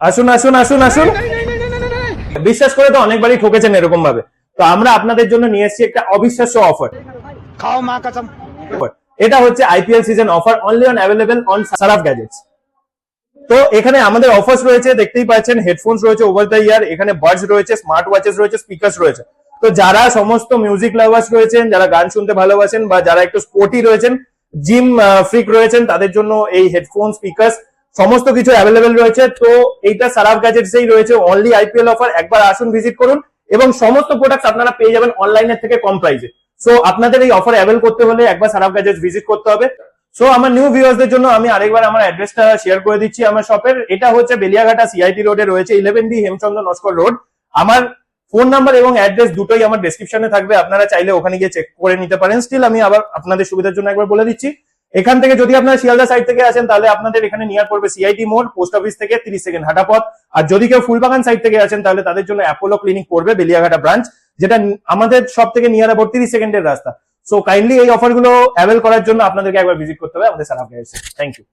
আসুন আসুন আসুন আসুন। বিশ্বাস করে তো অনেকবারই ঠকেছেন এরকম ভাবে। তো আমরা আপনাদের জন্য নিয়ে এসেছি একটা অবিশ্বাস্য অফার। খাও মা কসম। এটা হচ্ছে IPL season offer, only on available on Saraf gadgets. তো এখানে আমাদের অফার্স রয়েছে, দেখতেই পাচ্ছেন হেডফোনস রয়েছে ওভার দ্য ইয়ার, এখানে বাডস রয়েছে, স্মার্ট ওয়াচেস রয়েছে, স্পিকার্স রয়েছে। তো যারা সমস্ত মিউজিক লাভার্স রয়েছেন, যারা গান শুনতে ভালোবাসেন বা যারা একটু স্পোর্টি রয়েছেন, জিম ফ্রিক রয়েছেন, তাদের জন্য এই হেডফোন, স্পিকার্স সমস্ত কিছু অ্যাভেলেবেল রয়েছে। তো এইটা সারাফ গ্যাজেটসেই রয়েছে, অনলি আইপিএল অফার। একবার আসুন, ভিজিট করুন, এবং সমস্ত প্রোডাক্ট আপনারা পেয়ে যাবেন অনলাইনের থেকে কম প্রাইসে। সো আপনাদের এই অফার অ্যাভেল করতে হলে একবার সারাফ গ্যাজেটস ভিজিট করতে হবে। সো আমার নিউ ভিউয়ার্সদের জন্য আমি আরেকবার আমার অ্যাড্রেসটা শেয়ার করে দিচ্ছি আমার শপের। এটা হচ্ছে বেলিয়াঘাটা সিআইটি রোডে রয়েছে, 11D হেমচন্দ্র নস্কর রোড। আমার ফোন নাম্বার এবং অ্যাড্রেস দুটোই আমার ডেসক্রিপশনে থাকবে, আপনারা চাইলে ওখানে গিয়ে চেক করে নিতে পারেন। স্টিল আমি আবার আপনাদের সুবিধার জন্য একবার বলে দিচ্ছি, এখান থেকে যদি আপনারা শিয়ালদা সাইড থেকে আসেন তাহলে আপনাদের এখানে নিয়ার পড়বে সিআইটি মোড়, পোস্ট অফিস থেকে 30 সেকেন্ড হাঁটা পথ। আর যদি কেউ ফুলবাগান সাইড থেকে আসেন তাহলে তাদের জন্য অ্যাপোলো ক্লিনিক পড়বে বেলিয়াঘাটা ব্রাঞ্চ, যেটা আমাদের সব থেকে নিয়ার অ্যাবাউট 30 সেকেন্ডের রাস্তা। সো কাইন্ডলি এই অফারগুলো অ্যাভেল করার জন্য আপনাদেরকে একবার ভিজিট করতে হবে আমাদের সারাফ গ্যাজেটসে। Thank you.